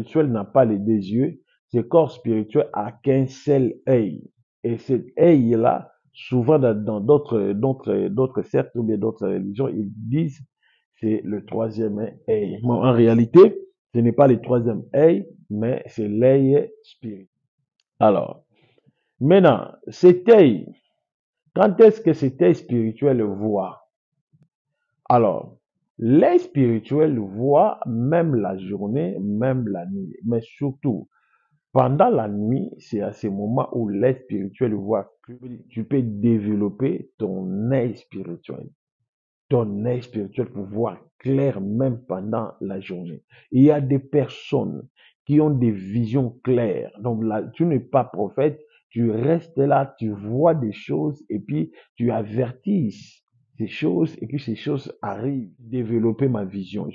spirituel n'a pas les deux yeux. Ce corps spirituel a qu'un seul œil. Et cet œil-là, souvent dans d'autres cercles ou bien d'autres religions, ils disent c'est le troisième œil. Mais en réalité, ce n'est pas le troisième œil, mais c'est l'œil spirituel. Alors, maintenant, cet œil, quand est-ce que cet œil spirituel voit? Alors, l'œil spirituel voit même la journée, même la nuit, mais surtout, pendant la nuit, c'est à ce moment où l'œil spirituel voit. Tu peux développer ton œil spirituel. Ton œil spirituel pour voir clair même pendant la journée. Il y a des personnes qui ont des visions claires. Donc là, tu n'es pas prophète, tu restes là, tu vois des choses et puis tu avertis ces choses et puis ces choses arrivent. Développer ma vision.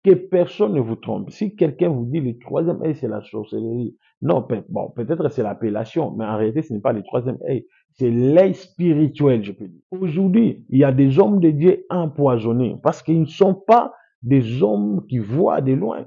Que personne ne vous trompe. Si quelqu'un vous dit le troisième œil, c'est la sorcellerie. Non, bon, peut-être c'est l'appellation, mais en réalité, ce n'est pas le troisième œil. C'est l'œil spirituel, je peux dire. Aujourd'hui, il y a des hommes de Dieu empoisonnés parce qu'ils ne sont pas des hommes qui voient de loin.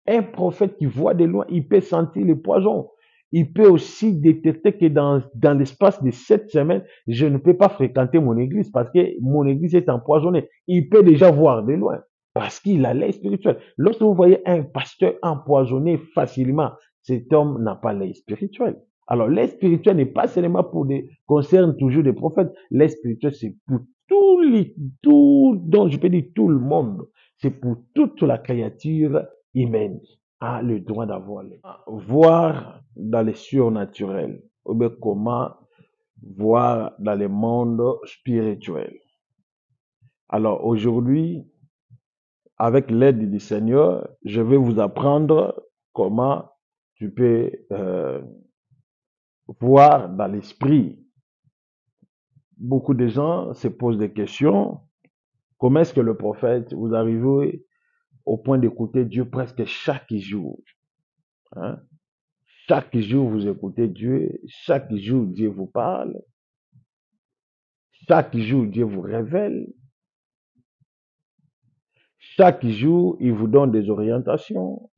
Un prophète qui voit de loin, il peut sentir le poison. Il peut aussi détecter que dans l'espace de 7 semaines, je ne peux pas fréquenter mon église parce que mon église est empoisonnée. Il peut déjà voir de loin parce qu'il a l'œil spirituel. Lorsque vous voyez un pasteur empoisonné facilement, cet homme n'a pas l'œil spirituel. Alors, l'œil spirituel n'est pas seulement concerne toujours des prophètes. L'œil spirituel, c'est pour donc je peux dire tout le monde. C'est pour toute la créature humaine a le droit d'avoir l'œil. Voir dans les surnaturels, ou bien comment voir dans le monde spirituel. Alors, aujourd'hui, avec l'aide du Seigneur, je vais vous apprendre comment tu peux voir dans l'esprit. Beaucoup de gens se posent des questions. Comment est-ce que le prophète, vous arrivez au point d'écouter Dieu presque chaque jour? Hein? Chaque jour, vous écoutez Dieu. Chaque jour, Dieu vous parle. Chaque jour, Dieu vous révèle. Chaque jour, il vous donne des orientations.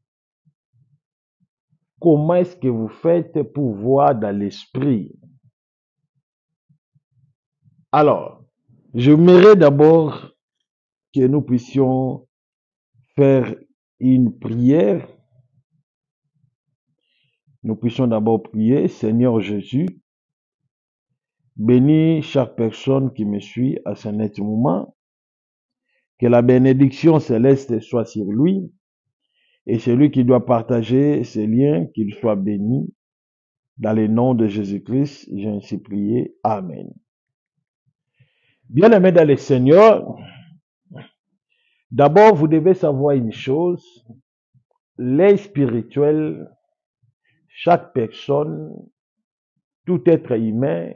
Comment est-ce que vous faites pour voir dans l'esprit? Alors, j'aimerais d'abord que nous puissions faire une prière. Nous puissions d'abord prier. Seigneur Jésus, bénis chaque personne qui me suit à ce net moment. Que la bénédiction céleste soit sur lui. Et celui qui doit partager ces liens, qu'il soit béni. Dans le nom de Jésus-Christ, j'ai ainsi prié. Amen. Bien-aimés dans le Seigneur, d'abord, vous devez savoir une chose. L'œil spirituel, chaque personne, tout être humain,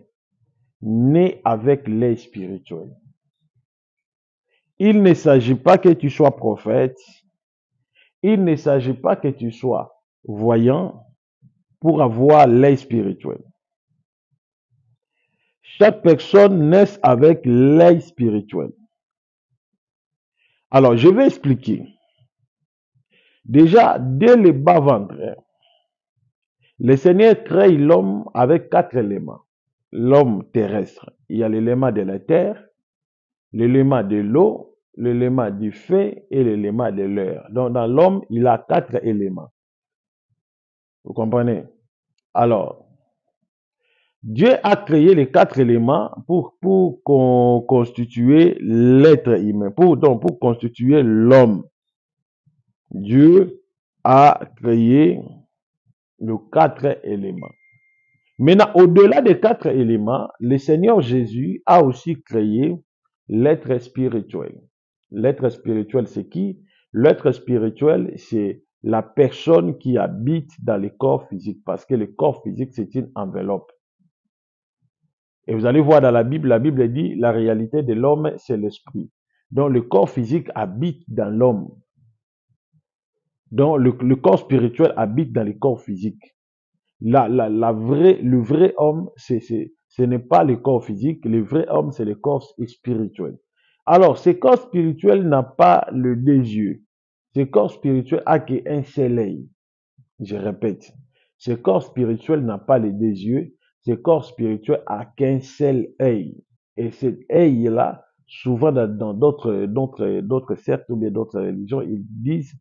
naît avec l'œil spirituel. Il ne s'agit pas que tu sois prophète. Il ne s'agit pas que tu sois voyant pour avoir l'œil spirituel. Chaque personne naît avec l'œil spirituel. Alors, je vais expliquer. Déjà, dès le bas-ventre, le Seigneur crée l'homme avec 4 éléments. L'homme terrestre, il y a l'élément de la terre, l'élément de l'eau, l'élément du feu et l'élément de l'air. Donc, dans l'homme, il a 4 éléments. Vous comprenez? Alors, Dieu a créé les 4 éléments pour constituer l'être humain, pour constituer l'homme. Dieu a créé les 4 éléments. Maintenant, au-delà des 4 éléments, le Seigneur Jésus a aussi créé l'être spirituel. L'être spirituel, c'est qui? L'être spirituel, c'est la personne qui habite dans le corps physique, parce que le corps physique, c'est une enveloppe. Et vous allez voir dans la Bible dit, la réalité de l'homme, c'est l'esprit. Donc, le corps physique habite dans l'homme. Donc, le corps spirituel habite dans le corps physique. Le vrai homme, ce n'est pas le corps physique. Le vrai homme, c'est le corps spirituel. Alors, ce corps spirituel n'a pas le deux yeux. Ce corps spirituel a qu'un seul œil. Je répète, ce corps spirituel n'a pas les deux yeux, ce corps spirituel a qu'un seul œil. Et cet œil-là, souvent dans d'autres sectes ou bien d'autres religions, ils disent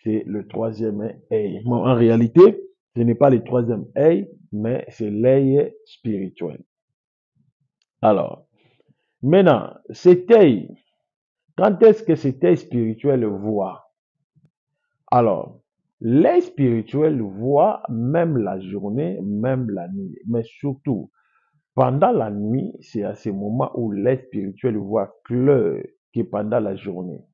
c'est le troisième œil. Bon, en réalité, ce n'est pas le troisième œil, mais c'est l'œil spirituel. Alors, maintenant, cet œil, quand est-ce que cet œil spirituel voit? Alors, l'œil spirituel voit même la journée, même la nuit, mais surtout, pendant la nuit, c'est à ce moment où l'œil spirituel voit clair que pendant la journée.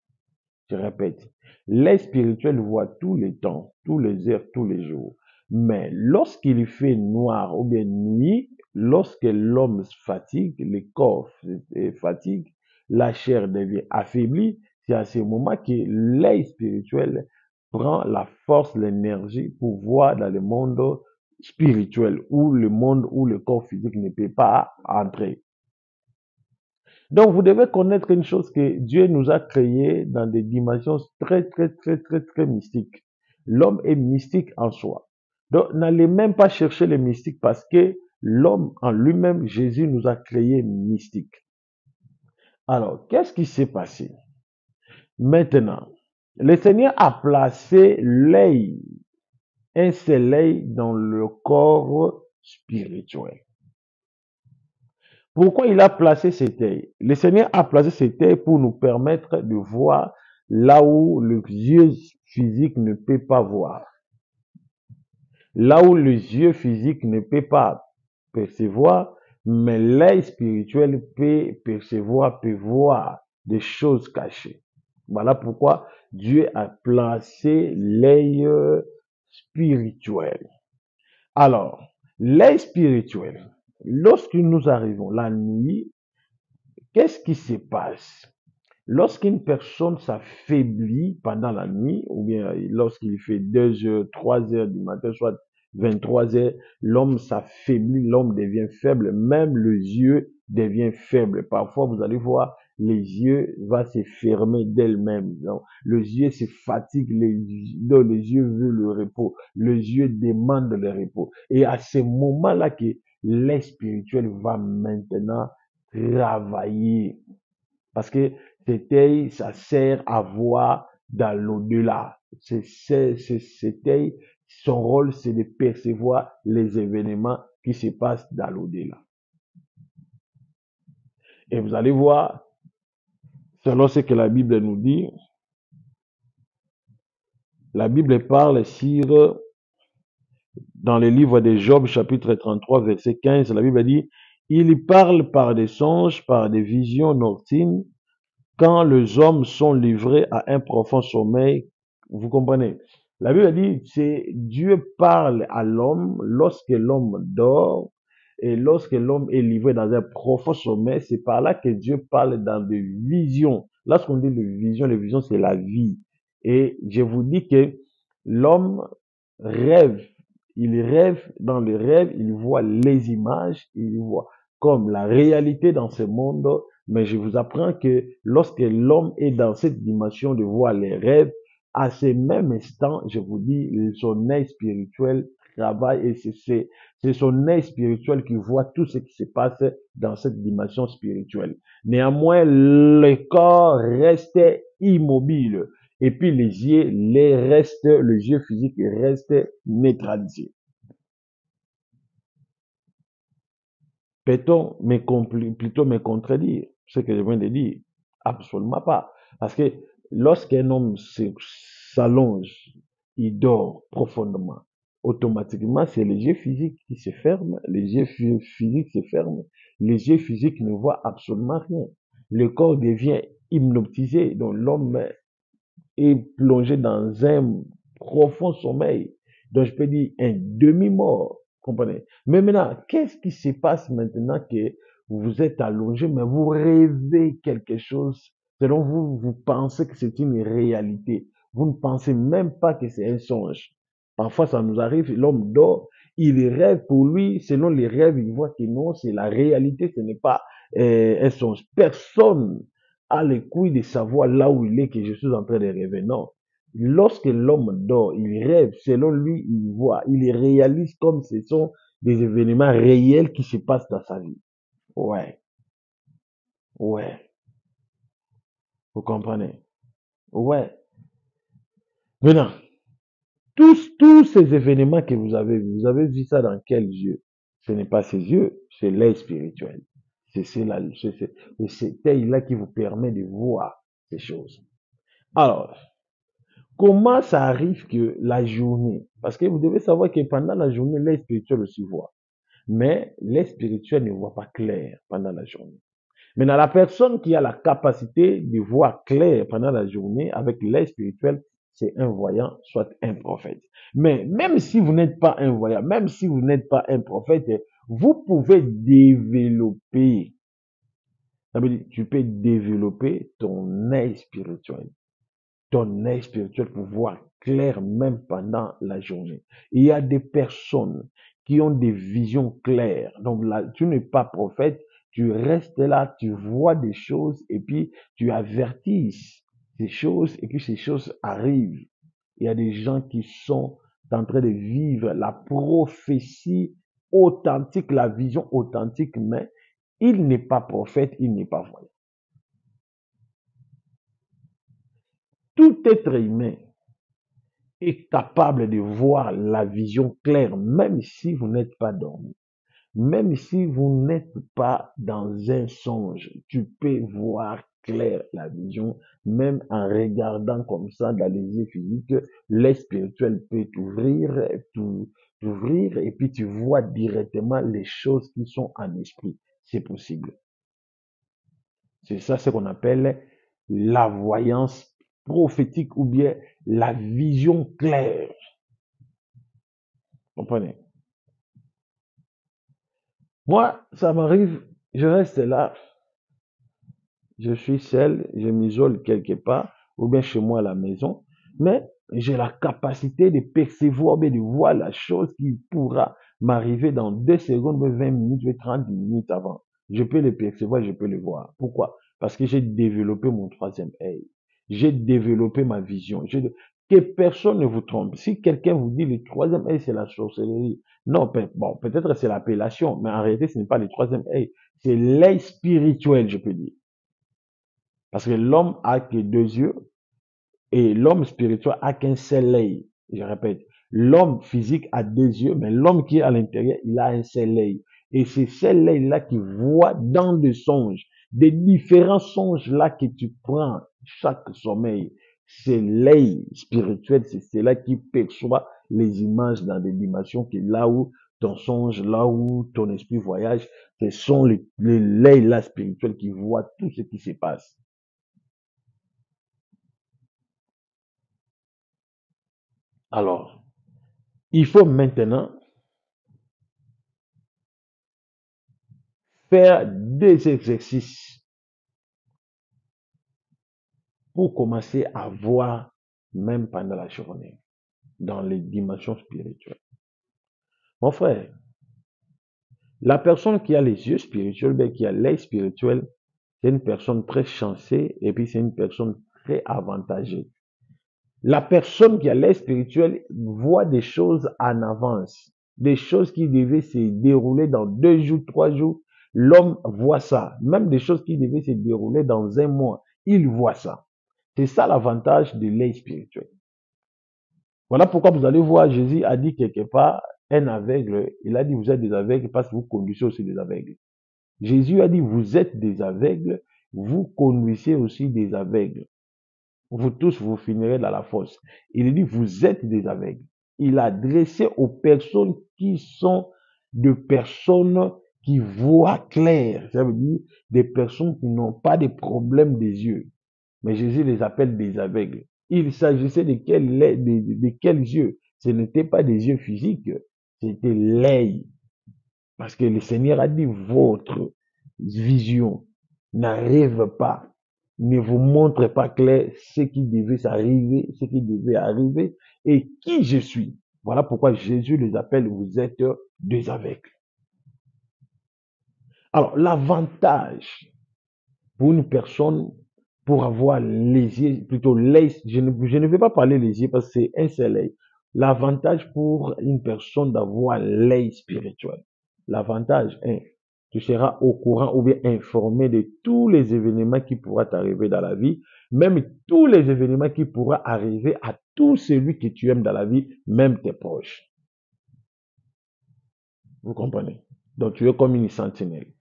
Je répète, l'œil spirituel voit tous les temps, tous les heures, tous les jours. Mais lorsqu'il fait noir ou bien nuit, lorsque l'homme se fatigue, le corps fatigue, la chair devient affaiblie, c'est à ce moment que l'œil spirituel prend la force, l'énergie pour voir dans le monde spirituel ou le monde où le corps physique ne peut pas entrer. Donc, vous devez connaître une chose que Dieu nous a créés dans des dimensions très mystiques. L'homme est mystique en soi. Donc, n'allez même pas chercher les mystiques parce que l'homme en lui-même, Jésus nous a créés mystiques. Alors, qu'est-ce qui s'est passé? Maintenant, le Seigneur a placé l'œil, un seul œil dans le corps spirituel. Pourquoi il a placé cet œil? Le Seigneur a placé cet œil pour nous permettre de voir là où le yeux physique ne peut pas voir. Là où le yeux physique ne peut pas percevoir, mais l'œil spirituel peut percevoir, peut voir des choses cachées. Voilà pourquoi Dieu a placé l'œil spirituel. Alors, l'œil spirituel, lorsque nous arrivons la nuit, qu'est-ce qui se passe? Lorsqu'une personne s'affaiblit pendant la nuit, ou bien lorsqu'il fait 2 heures, 3 heures du matin, soit 23 heures, l'homme s'affaiblit, l'homme devient faible, même le yeux devient faible. Parfois, vous allez voir, les yeux vont se fermer d'elles-mêmes. Le yeux se fatigue, les yeux veulent le repos, les yeux demandent le repos. Et à ce moment-là que l'œil spirituel va maintenant travailler. Parce que cet œil, ça sert à voir dans l'au-delà. Cet œil, son rôle, c'est de percevoir les événements qui se passent dans l'au-delà. Et vous allez voir, selon ce que la Bible nous dit, la Bible parle sur, dans le livre de Job, chapitre 33, verset 15, la Bible dit, il parle par des songes, par des visions nocturnes, quand les hommes sont livrés à un profond sommeil, vous comprenez? La Bible dit, c'est Dieu parle à l'homme lorsque l'homme dort et lorsque l'homme est livré dans un profond sommeil, c'est par là que Dieu parle dans des visions. Lorsqu'on dit les visions, c'est la vie. Et je vous dis que l'homme rêve. Il rêve, dans le rêve, il voit les images, il voit comme la réalité dans ce monde, mais je vous apprends que lorsque l'homme est dans cette dimension de voir les rêves, à ce même instant, je vous dis, son œil spirituel travaille et c'est son œil spirituel qui voit tout ce qui se passe dans cette dimension spirituelle. Néanmoins, le corps reste immobile et puis les yeux physiques restent neutralisés. Peut-on plutôt me contredire ce que je viens de dire? Absolument pas. Parce que lorsqu'un homme s'allonge, il dort profondément. Automatiquement, c'est les yeux physiques qui se ferment, les yeux physiques se ferment, les yeux physiques ne voient absolument rien. Le corps devient hypnotisé, donc l'homme est plongé dans un profond sommeil. Donc, je peux dire un demi-mort. Comprenez? Mais maintenant, qu'est-ce qui se passe maintenant que vous êtes allongé, mais vous rêvez quelque chose? Selon vous, vous pensez que c'est une réalité. Vous ne pensez même pas que c'est un songe. Parfois, ça nous arrive, l'homme dort, il rêve pour lui, selon les rêves, il voit que non, c'est la réalité, ce n'est pas un songe. Personne a les couilles de savoir là où il est que je suis en train de rêver. Non. Lorsque l'homme dort, il rêve, selon lui, il voit, il réalise comme ce sont des événements réels qui se passent dans sa vie. Ouais, ouais, vous comprenez? Ouais. Maintenant, tous ces événements que vous avez vu ça dans quels yeux? Ce n'est pas ses yeux, c'est l'œil spirituel. C'est cet œil-là qui vous permet de voir ces choses. Alors, comment ça arrive que la journée, parce que vous devez savoir que pendant la journée, l'œil spirituel aussi voit, mais l'œil spirituel ne voit pas clair pendant la journée. Maintenant, la personne qui a la capacité de voir clair pendant la journée avec l'œil spirituel, c'est un voyant, soit un prophète. Mais même si vous n'êtes pas un voyant, même si vous n'êtes pas un prophète, vous pouvez développer, ça veut dire, tu peux développer ton œil spirituel, ton œil spirituel pour voir clair même pendant la journée. Il y a des personnes qui ont des visions claires. Donc là, tu n'es pas prophète, tu restes là, tu vois des choses et puis tu avertis ces choses et puis ces choses arrivent. Il y a des gens qui sont en train de vivre la prophétie authentique, la vision authentique, mais il n'est pas prophète, il n'est pas voyant. Tout être humain est capable de voir la vision claire, même si vous n'êtes pas dormi. Même si vous n'êtes pas dans un songe, tu peux voir clair la vision, même en regardant comme ça dans les yeux physiques, l'œil spirituel peut t'ouvrir et puis tu vois directement les choses qui sont en esprit. C'est possible. C'est ça ce qu'on appelle la voyance prophétique ou bien la vision claire. Comprenez? Moi, ça m'arrive, je reste là, je suis seul, je m'isole quelque part, ou bien chez moi à la maison, mais j'ai la capacité de percevoir, bien de voir la chose qui pourra m'arriver dans 2 secondes, 20 minutes, 30 minutes avant. Je peux le percevoir, je peux le voir. Pourquoi? Parce que j'ai développé mon troisième œil. J'ai développé ma vision. Que personne ne vous trompe. Si quelqu'un vous dit le troisième œil, c'est la sorcellerie. Non, bon, peut-être c'est l'appellation, mais en réalité, ce n'est pas le troisième œil. C'est l'œil spirituel, je peux dire. Parce que l'homme a que 2 yeux et l'homme spirituel a qu'un seul œil. Je répète, l'homme physique a 2 yeux, mais l'homme qui est à l'intérieur, il a un seul œil. Et c'est seul œil-là qui voit dans des songes, des différents songes-là que tu prends chaque sommeil. C'est l'œil spirituel, c'est cela qui perçoit les images dans des dimensions que là où ton songe, là où ton esprit voyage, ce sont l'œil-là spirituel qui voit tout ce qui se passe. Alors, il faut maintenant faire des exercices pour commencer à voir même pendant la journée, dans les dimensions spirituelles. Mon frère, la personne qui a les yeux spirituels, bien, qui a l'œil spirituel, c'est une personne très chancée et puis c'est une personne très avantagée. La personne qui a l'œil spirituel voit des choses en avance, des choses qui devaient se dérouler dans 2 jours, 3 jours. L'homme voit ça. Même des choses qui devaient se dérouler dans un mois, il voit ça. C'est ça l'avantage de l'œil spirituel. Voilà pourquoi vous allez voir, Jésus a dit quelque part, un aveugle, il a dit vous êtes des aveugles parce que vous conduisez aussi des aveugles. Jésus a dit vous êtes des aveugles, vous conduisez aussi des aveugles. Vous tous, vous finirez dans la fosse. Il dit, vous êtes des aveugles. Il a adressé aux personnes qui sont de personnes qui voient clair. Ça veut dire des personnes qui n'ont pas de problème des yeux. Mais Jésus les appelle des aveugles. Il s'agissait de quels yeux? Ce n'était pas des yeux physiques, c'était l'œil. Parce que le Seigneur a dit, votre vision n'arrive pas, ne vous montre pas clair ce qui devait arriver, ce qui devait arriver et qui je suis. Voilà pourquoi Jésus les appelle, vous êtes des aveugles. Alors, l'avantage pour une personne pour avoir les yeux, plutôt l'œil, je ne vais pas parler les yeux parce que c'est un seul œil. L'avantage pour une personne d'avoir l'œil spirituel. L'avantage, hein, tu seras au courant ou bien informé de tous les événements qui pourraient t'arriver dans la vie, même tous les événements qui pourraient arriver à tout celui que tu aimes dans la vie, même tes proches. Vous comprenez? Donc tu es comme une sentinelle.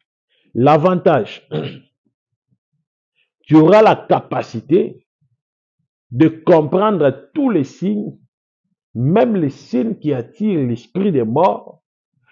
L'avantage, tu auras la capacité de comprendre tous les signes, même les signes qui attirent l'esprit des morts,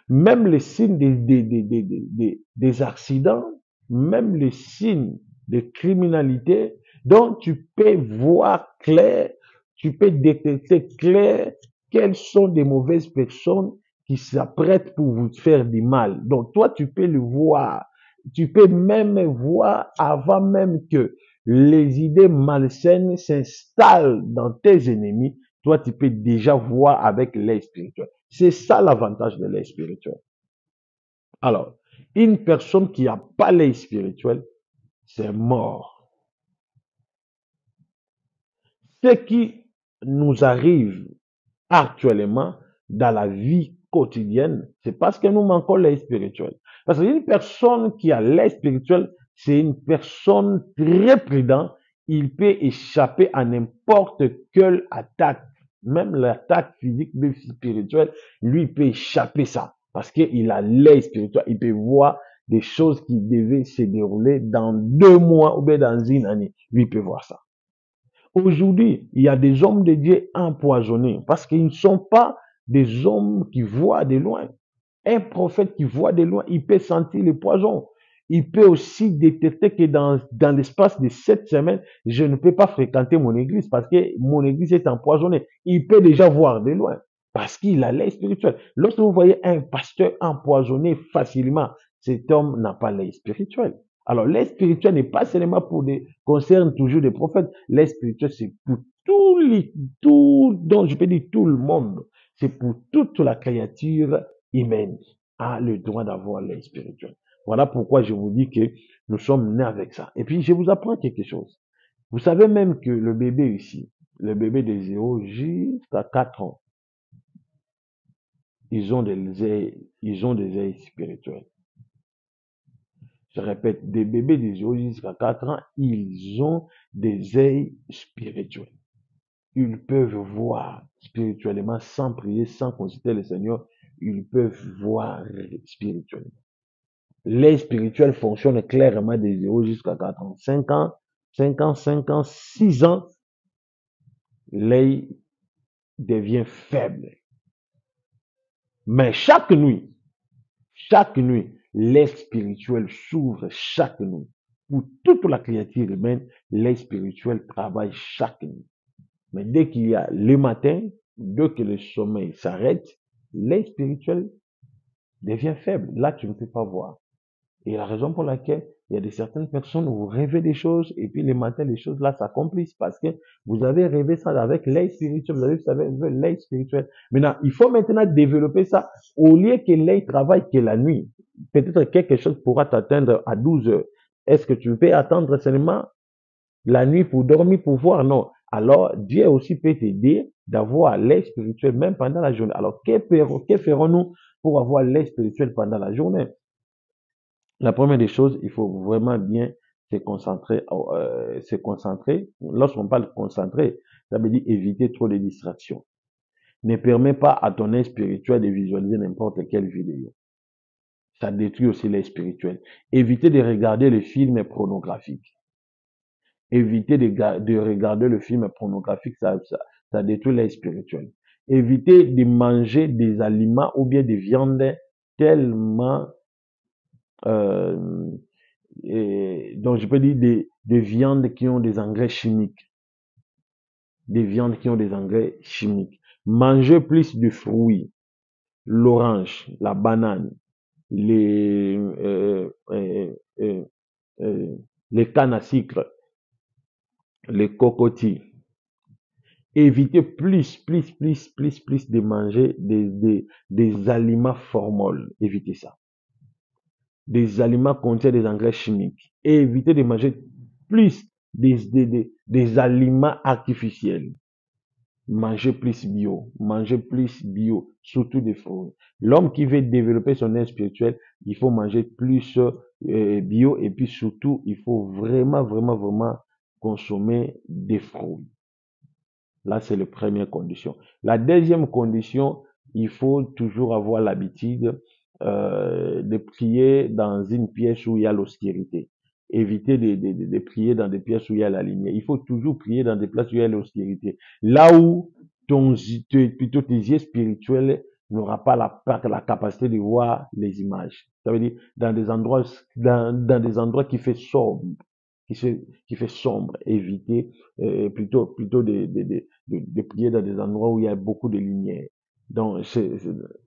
même les signes des accidents, même les signes de criminalité. Donc, tu peux voir clair, tu peux détecter clair quelles sont des mauvaises personnes qui s'apprêtent pour vous faire du mal. Donc, toi, tu peux le voir. Tu peux même voir avant même que les idées malsaines s'installent dans tes ennemis. Toi, tu peux déjà voir avec l'œil spirituel. C'est ça l'avantage de l'œil spirituel. Alors, une personne qui n'a pas l'œil spirituel, c'est mort. Ce qui nous arrive actuellement dans la vie quotidienne, c'est parce que nous manquons l'œil spirituel. Parce qu'une personne qui a l'œil spirituel, c'est une personne très prudente. Il peut échapper à n'importe quelle attaque. Même l'attaque physique, mais spirituelle, lui il peut échapper ça. Parce qu'il a l'œil spirituel. Il peut voir des choses qui devaient se dérouler dans 2 mois ou bien dans une année. Lui il peut voir ça. Aujourd'hui, il y a des hommes de Dieu empoisonnés parce qu'ils ne sont pas des hommes qui voient de loin. Un prophète qui voit de loin, il peut sentir le poison. Il peut aussi détecter que dans l'espace de 7 semaines, je ne peux pas fréquenter mon église parce que mon église est empoisonnée. Il peut déjà voir de loin parce qu'il a l'œil spirituel. Lorsque vous voyez un pasteur empoisonné facilement, cet homme n'a pas l'œil spirituel. Alors, l'œil spirituel n'est pas seulement concerne toujours des prophètes. L'œil spirituel, c'est pour donc je peux dire tout le monde. C'est pour toute la créature humaine a le droit d'avoir l'œil spirituel. Voilà pourquoi je vous dis que nous sommes nés avec ça. Et puis, je vous apprends quelque chose. Vous savez même que le bébé ici, le bébé de 0 jusqu'à 4 ans, ils ont des ailes spirituels. Je répète, des bébés de 0 jusqu'à 4 ans, ils ont des ailes spirituelles. Ils peuvent voir spirituellement sans prier, sans consulter le Seigneur. Ils peuvent voir spirituellement. L'œil spirituel fonctionne clairement de 0 jusqu'à 4 ans. 5 ans, 5 ans, 5 ans, 6 ans, l'œil devient faible. Mais chaque nuit, l'œil spirituel s'ouvre chaque nuit. Pour toute la créature humaine, l'œil spirituel travaille chaque nuit. Mais dès qu'il y a le matin, dès que le sommeil s'arrête, l'œil spirituel devient faible. Là, tu ne peux pas voir. Et la raison pour laquelle il y a certaines personnes où vous rêvez des choses et puis le matin, les choses là s'accomplissent parce que vous avez rêvé ça avec l'œil spirituel, vous avez l'œil spirituel. Maintenant, il faut maintenant développer ça au lieu que l'œil travaille que la nuit. Peut-être quelque chose pourra t'atteindre à 12 heures. Est-ce que tu peux attendre seulement la nuit pour dormir, pour voir? Non. Alors, Dieu aussi peut t'aider d'avoir l'œil spirituel même pendant la journée. Alors, que ferons-nous pour avoir l'œil spirituel pendant la journée? La première des choses, il faut vraiment bien se concentrer, se concentrer. Lorsqu'on parle de concentrer, ça veut dire éviter trop de distractions. Ne permets pas à ton œil spirituel de visualiser n'importe quelle vidéo. Ça détruit aussi l'œil spirituel. Évitez de regarder les films pornographiques. Évitez de regarder le film pornographique, ça détruit l'œil spirituel. Évitez de manger des aliments ou bien des viandes tellement donc je peux dire des viandes qui ont des engrais chimiques. Des viandes qui ont des engrais chimiques. Mangez plus de fruits, l'orange, la banane, euh, euh, les cannes à sucre, les cocotiers. Évitez plus de manger des aliments formels. Évitez ça. Des aliments contiennent des engrais chimiques. Et évitez de manger plus des aliments artificiels. Manger plus bio, surtout des fruits. L'homme qui veut développer son aide spirituelle, il faut manger plus bio et puis surtout, il faut vraiment consommer des fruits. Là, c'est la première condition. La deuxième condition, il faut toujours avoir l'habitude de prier dans une pièce où il y a l'austérité. Éviter de prier dans des pièces où il y a la lumière. Il faut toujours prier dans des places où il y a l'austérité. Là où plutôt tes yeux spirituels n'aura pas la capacité de voir les images. Ça veut dire dans des endroits qui fait sombre, qui, se, qui fait sombre, éviter plutôt de prier dans des endroits où il y a beaucoup de lumière. Donc,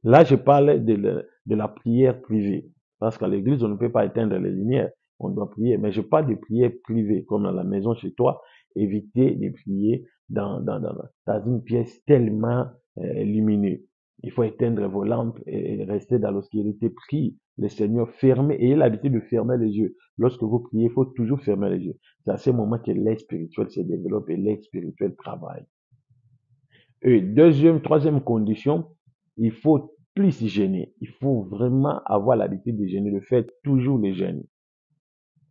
là, je parle de la prière privée. Parce qu'à l'église, on ne peut pas éteindre les lumières. On doit prier. Mais je parle de prière privée, comme dans la maison chez toi. Éviter de prier dans une pièce tellement lumineuse. Il faut éteindre vos lampes et rester dans l'obscurité. Prie le Seigneur, fermez, ayez l'habitude de fermer les yeux. Lorsque vous priez, il faut toujours fermer les yeux. C'est à ce moment que l'aide spirituelle se développe et l'aide spirituelle travaille. Et troisième condition, il faut plus gêner. Il faut vraiment avoir l'habitude de gêner, de faire toujours les jeûnes.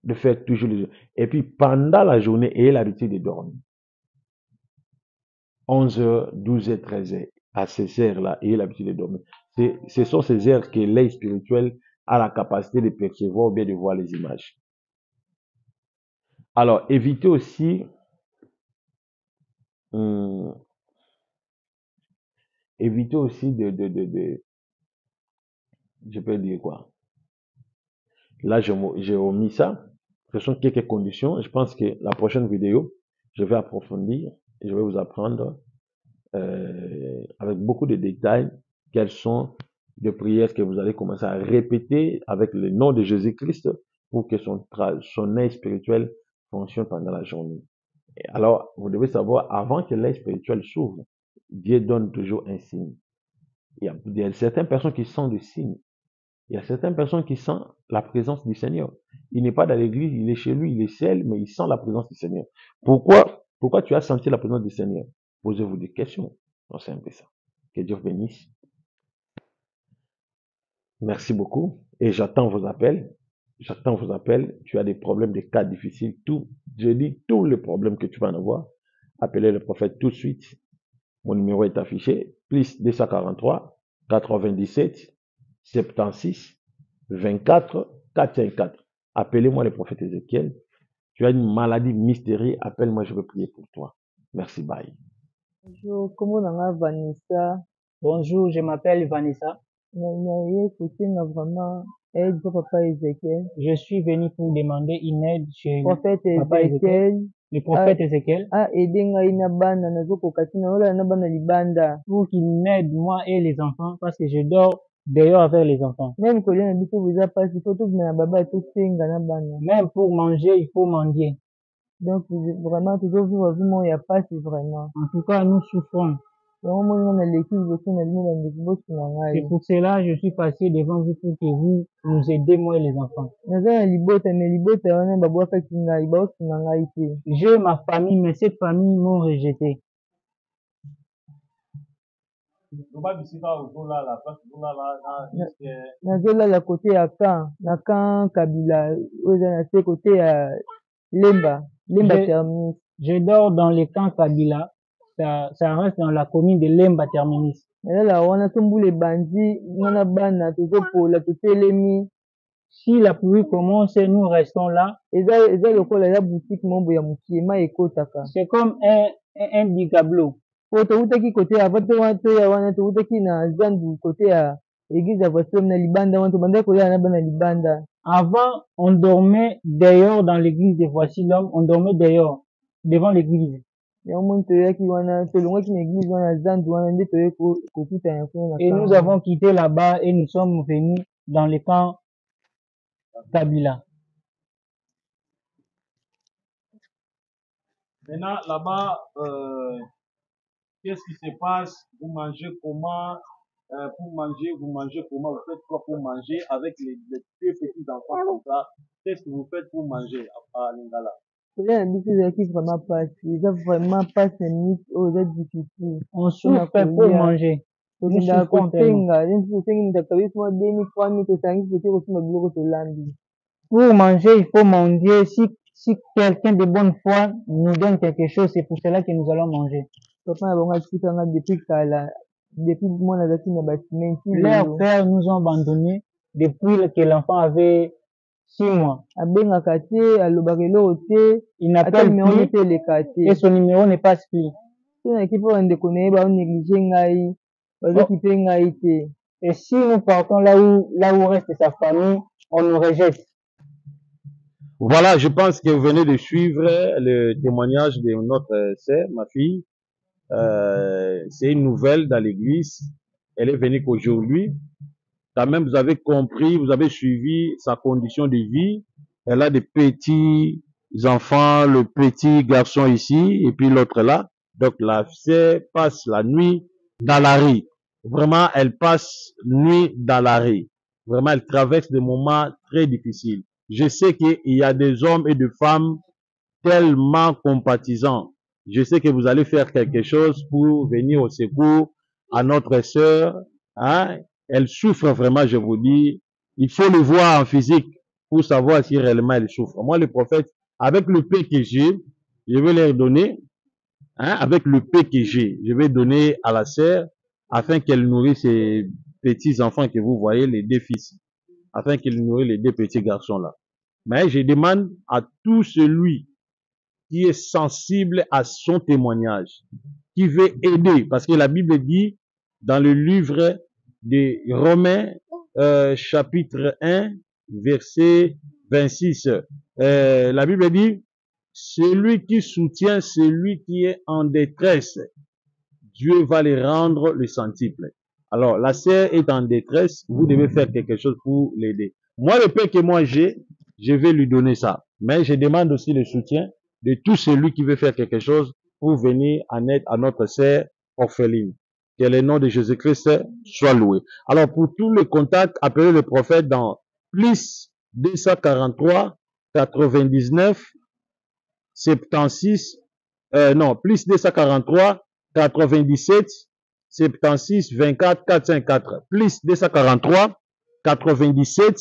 De faire toujours les jeûnes. Et puis, pendant la journée, ayez l'habitude de dormir. 11h, 12h, 13h. À ces heures-là, ayez l'habitude de dormir. Ce sont ces heures que l'œil spirituel a la capacité de percevoir ou bien de voir les images. Alors, évitez aussi, hum, évitez aussi je peux dire quoi? Là, j'ai omis ça. Ce sont quelques conditions. Je pense que la prochaine vidéo, je vais approfondir et je vais vous apprendre avec beaucoup de détails quelles sont les prières que vous allez commencer à répéter avec le nom de Jésus-Christ pour que son œil spirituel fonctionne pendant la journée. Et alors, vous devez savoir, avant que l'œil spirituel s'ouvre, Dieu donne toujours un signe. Il y a certaines personnes qui sont des signes. Il y a certaines personnes qui sentent la présence du Seigneur. Il n'est pas dans l'église, il est chez lui, il est seul, mais il sent la présence du Seigneur. Pourquoi tu as senti la présence du Seigneur? Posez-vous des questions. Donc, c'est un peu ça. Que Dieu vous bénisse. Merci beaucoup. Et j'attends vos appels. J'attends vos appels. Tu as des problèmes, des cas difficiles, je dis tous les problèmes que tu vas en avoir. Appelez le prophète tout de suite. Mon numéro est affiché. Plus 243 97 76 24 454. Appelez-moi le prophète Ézéchiel. Tu as une maladie mystérieuse, appelle-moi, je vais prier pour toi. Merci, bye. Bonjour, comment on a Vanessa? Bonjour, je m'appelle Vanessa. Écoutez, vraiment aide papa Ézéchiel. Je suis venu pour demander une aide chez Prophète Papa Ézéchiel. Ézéchiel. Le prophète Ézéchiel. Aide ngai na bana nazokoka tina ola na bana libanda. Pour qu'il m'aide moi et les enfants parce que je dors dehors avec les enfants. Même kolia na biso vous a pas il faut tout na baba tout senga na bana. Même pour manger, il faut mendier. Donc vraiment toujours vivre vraiment il y a pas c'est vraiment. En tout cas, nous souffrons. C'est pour cela je suis passé devant vous pour que vous nous aidez moi et les enfants. J'ai ma famille, mais cette famille m'ont rejeté. nazolala kote ya kan kabila oyo eza na se kote ya lemba terminus. Je dors dans le camp Kabila, ça reste dans la commune de Lemba terminus. nalala wana tombula ebandi nga na bana tozopola totelemi. Si la pluie commence, nous restons là. eza lokola eza boutique mombo ya mokie mai ekotaka. C'est comme un bigablo. po toutaki kote ya ava toya wana toutaki na zandu kote ya église ya voici na libanda wana tobandaki kolela na bana libanda. Avant, on dormait dehors dans l'église de Voici l'homme, on dormait dehors, devant l'église. yango toyaki wana tolongwaki na église wana zandu wana nde toyei kokutana kuna. Et nous avons quitté là-bas et nous sommes venus dans le camp Kabila. Maintenant, là-bas, qu'est-ce qui se passe? Vous mangez comment? Pour manger, vous mangez comment? Vous faites quoi pour manger avec les deux petits enfants comme ça? Qu'est-ce que vous faites pour manger à Lingala? kolia na biso ezalaki vraiment pasi, eza vraiment pasi na minute oyo eza difficile. On souffre pour manger. Tokendaka kosenga neti tosengi mitaka biso mwa 2000 3000 tosangi toke kosomba biloko tolambi. Pour manger, il faut manger. Si quelqu'un de bonne foi nous donne quelque chose, c'est pour cela que nous allons manger. Papa na bango atikanga depuis kala, depuis mwana azalaki na bâtiment. Leurs pères nous ont abandonnés depuis que l'enfant avait 6 mois. Abengaka te, alobaka eloko te, il n'appelle plus te eleka te. Et son numéro n'est pas pris. Tonaki mpo bandeko na ye baonéglige ngai, bazokipe ngai te. Et si nous partons là où reste sa famille, on nous rejette. Voilà, je pense que vous venez de suivre le témoignage de notre sœur, ma fille. C'est une nouvelle dans l'église. Elle est venue qu'aujourd'hui. Quand même, vous avez compris, vous avez suivi sa condition de vie. Elle a des petits enfants, le petit garçon ici, et puis l'autre là. Donc, la sœur passe la nuit dans la rue. Vraiment, elle passe nuit dans la rue. Vraiment, elle traverse des moments très difficiles. Je sais qu'il y a des hommes et des femmes tellement compatissants. Je sais que vous allez faire quelque chose pour venir au secours à notre sœur. Hein? Elle souffre vraiment, je vous dis. Il faut le voir en physique pour savoir si réellement elle souffre. Moi, le prophète, avec le paix que j'ai, je vais leur donner. Hein? Avec le paix que j'ai, je vais donner à la sœur afin qu'elle nourrisse ses petits enfants que vous voyez, les 2 fils. Afin qu'elle nourrisse les 2 petits garçons là. Mais je demande à tout celui qui est sensible à son témoignage, qui veut aider, parce que la Bible dit dans le livre de Romains, chapitre 1, verset 26, la Bible dit, celui qui soutient celui qui est en détresse, Dieu va le rendre le centuple. Alors, la sœur est en détresse, vous devez faire quelque chose pour l'aider. Moi, le pain que moi j'ai, je vais lui donner ça. Mais je demande aussi le soutien de tout celui qui veut faire quelque chose pour venir en aide à notre sœur orpheline. Que le nom de Jésus-Christ soit loué. Alors, pour tous les contacts, appelez le prophète dans plus 243 99 76 plus 243 97 76 24 454 plus 243 97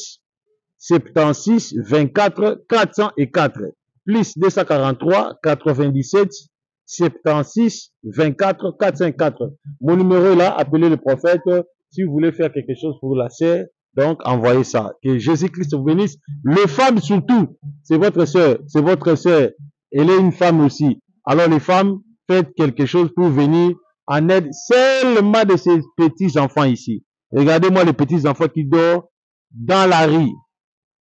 76 24 404 plus 243 97 76 24 454. Mon numéro est là, appelez le prophète si vous voulez faire quelque chose pour la sœur. Donc, envoyez ça. Que Jésus-Christ vous bénisse. Les femmes surtout, c'est votre sœur, c'est votre sœur. Elle est une femme aussi. Alors les femmes, faites quelque chose pour venir en aide seulement de ces petits enfants ici. Regardez-moi les petits enfants qui dorment dans la rue.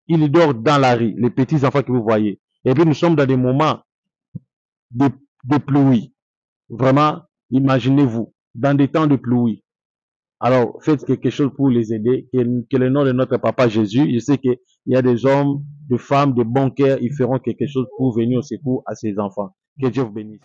Ils dorment dans la rue, les petits enfants que vous voyez. Et puis nous sommes dans des moments de pluie. Vraiment, imaginez-vous, dans des temps de pluie. Alors, faites quelque chose pour les aider. Que le nom de notre papa Jésus, je sais qu'il y a des hommes, des femmes, de bons cœurs, ils feront quelque chose pour venir au secours à ces enfants. Que Dieu vous bénisse.